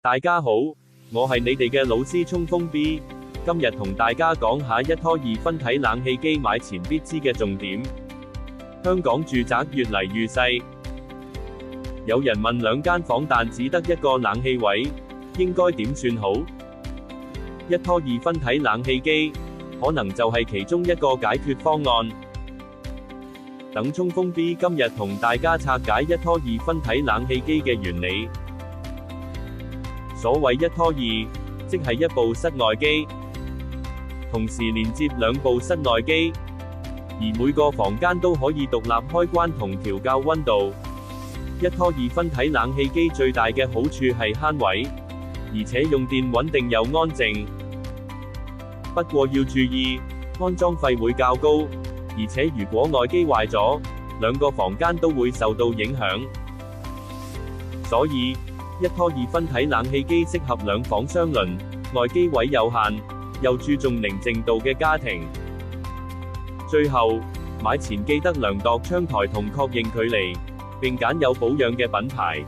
大家好，我係你哋嘅老師衝鋒 B， 今日同大家講下一拖二分體冷氣機買前必知嘅重點。香港住宅越嚟越細，有人問2間房但只得一個冷氣位，應該點算好？一拖二分體冷氣機可能就係其中一個解決方案。等衝鋒 B 今日同大家拆解一拖二分體冷氣機嘅原理。所謂一拖二，即係一部室外機，同時連接2部室內機，而每個房間都可以獨立開關同調校溫度。一拖二分體冷氣機最大嘅好處係慳位，而且用電穩定又安靜。不過要注意，安裝費會較高，而且如果外機壞咗，2個房間都會受到影響。所以一拖二分體冷氣機適合2房雙鄰、外機位有限，又注重寧靜度嘅家庭。最後，買前記得量度窗台同確認距離，並揀有保養嘅品牌。